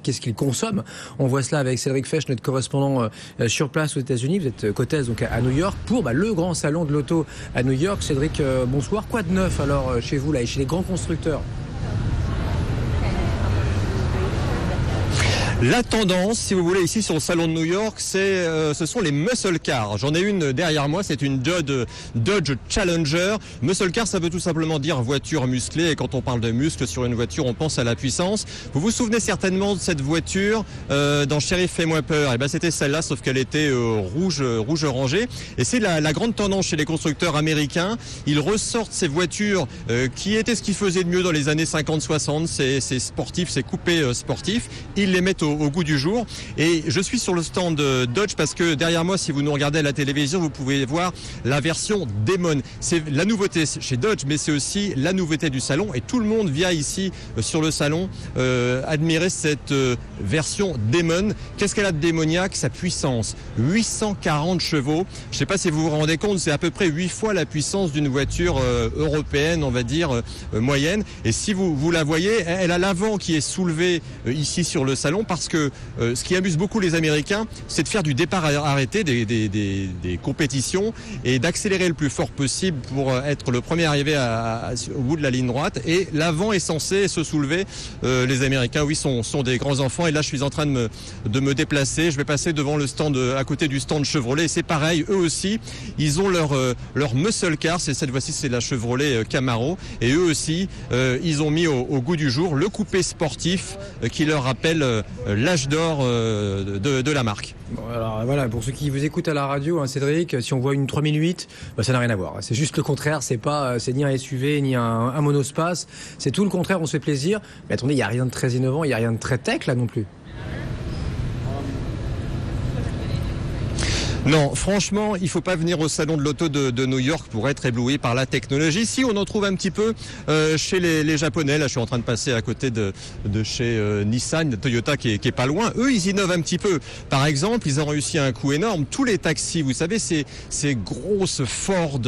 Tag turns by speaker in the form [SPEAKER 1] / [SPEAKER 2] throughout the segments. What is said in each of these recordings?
[SPEAKER 1] Qu'est-ce qu'ils consomment? On voit cela avec Cédric Fesch, notre correspondant sur place aux États-Unis. Vous êtes côte est, donc à New York, pour le grand salon de l'auto à New York. Cédric, bonsoir. Quoi de neuf alors chez vous là et chez les grands constructeurs?
[SPEAKER 2] La tendance, si vous voulez, ici sur le salon de New York, ce sont les muscle cars. J'en ai une derrière moi, c'est une Dodge Challenger. Muscle car, ça veut tout simplement dire voiture musclée. Et quand on parle de muscles sur une voiture, on pense à la puissance. Vous vous souvenez certainement de cette voiture dans Sheriff Fais-moi peur. Et ben c'était celle-là, sauf qu'elle était rouge orangé. Et c'est la grande tendance chez les constructeurs américains. Ils ressortent ces voitures qui étaient ce qu'ils faisaient de mieux dans les années 50-60. C'est sportif, c'est coupé sportif. Ils les mettent au goût du jour. Et je suis sur le stand Dodge parce que derrière moi, si vous nous regardez à la télévision, vous pouvez voir la version Demon. C'est la nouveauté chez Dodge, mais c'est aussi la nouveauté du salon. Et tout le monde vient ici sur le salon admirer cette version Demon. Qu'est-ce qu'elle a de démoniaque? Sa puissance. 840 chevaux. Je ne sais pas si vous vous rendez compte, c'est à peu près 8 fois la puissance d'une voiture européenne, on va dire, moyenne. Et si vous la voyez, elle a l'avant qui est soulevé ici sur le salon parce que ce qui amuse beaucoup les Américains, c'est de faire du départ arrêté des compétitions et d'accélérer le plus fort possible pour être le premier arrivé au bout de la ligne droite. Et l'avant est censé se soulever. Les Américains, oui, sont des grands enfants. Et là, je suis en train de me déplacer. Je vais passer devant le stand, à côté du stand Chevrolet. Et c'est pareil, eux aussi, ils ont leur muscle car. Cette fois-ci, c'est la Chevrolet Camaro. Et eux aussi, ils ont mis au goût du jour le coupé sportif qui leur rappelle l'âge d'or de la marque.
[SPEAKER 1] Bon, alors voilà, pour ceux qui vous écoutent à la radio, Cédric, si on voit une 3008, ça n'a rien à voir. C'est juste le contraire, c'est ni un SUV, ni un monospace. C'est tout le contraire, on se fait plaisir. Mais attendez, il n'y a rien de très innovant, il n'y a rien de très tech là non plus.
[SPEAKER 2] Non, franchement, il faut pas venir au salon de l'auto de New York pour être ébloui par la technologie. Si on en trouve un petit peu chez les Japonais, là je suis en train de passer à côté de chez Nissan, Toyota qui est pas loin. Eux, ils innovent un petit peu. Par exemple, ils ont réussi un coup énorme. Tous les taxis, vous savez, ces grosses Ford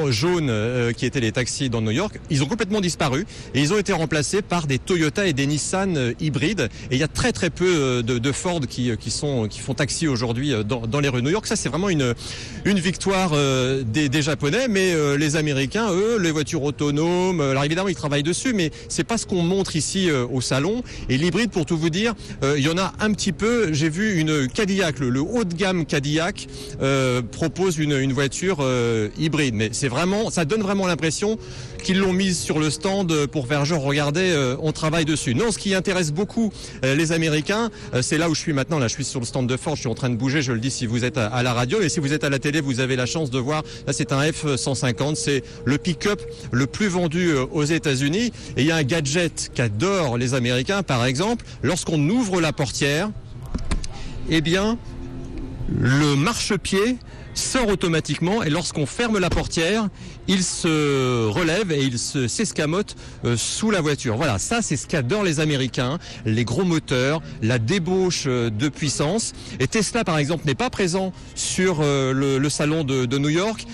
[SPEAKER 2] jaunes qui étaient les taxis dans New York, ils ont complètement disparu et ils ont été remplacés par des Toyota et des Nissan hybrides. Et il y a très très peu de Ford qui font taxi aujourd'hui dans les rues New York. Ça, c'est vraiment une victoire des Japonais, mais les Américains, eux, les voitures autonomes, alors évidemment, ils travaillent dessus, mais c'est pas ce qu'on montre ici au salon. Et l'hybride, pour tout vous dire, il y en a un petit peu. J'ai vu une Cadillac, le haut de gamme Cadillac propose une voiture hybride, mais ça donne vraiment l'impression qu'ils l'ont mise sur le stand pour faire genre, regardez, on travaille dessus. Non, ce qui intéresse beaucoup les Américains, c'est là où je suis maintenant. Là, je suis sur le stand de Ford, je suis en train de bouger, je le dis si vous êtes à la radio, et si vous êtes à la télé, vous avez la chance de voir. Là, c'est un F-150, c'est le pick-up le plus vendu aux États-Unis. Et il y a un gadget qu'adorent les Américains, par exemple, lorsqu'on ouvre la portière, eh bien, le marchepied sort automatiquement et lorsqu'on ferme la portière, il se relève et il s'escamote sous la voiture. Voilà, ça c'est ce qu'adorent les Américains, les gros moteurs, la débauche de puissance. Et Tesla par exemple n'est pas présent sur le salon de New York.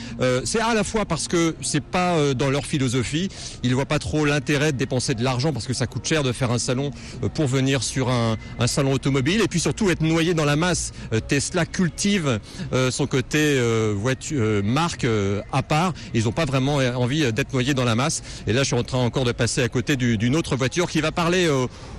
[SPEAKER 2] C'est à la fois parce que c'est pas dans leur philosophie, ils voient pas trop l'intérêt de dépenser de l'argent parce que ça coûte cher de faire un salon pour venir sur un salon automobile, et puis surtout être noyé dans la masse. Tesla cultive son côté marque à part. Ils n'ont pas vraiment envie d'être noyés dans la masse. Et là, je suis en train encore de passer à côté d'une autre voiture qui va parler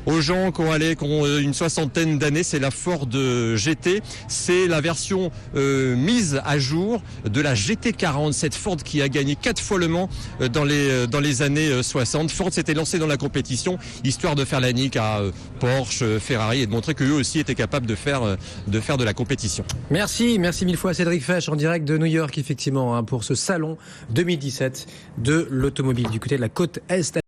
[SPEAKER 2] aux gens qui ont une soixantaine d'années. C'est la Ford GT. C'est la version mise à jour de la GT40. Cette Ford qui a gagné 4 fois Le Mans dans les années 60. Ford s'était lancé dans la compétition histoire de faire la nique à Porsche, Ferrari et de montrer qu'eux aussi étaient capables de faire de la compétition.
[SPEAKER 1] Merci mille fois Cédric Fesch en direct de New York, effectivement, pour ce salon 2017 de l'automobile du côté de la côte Est.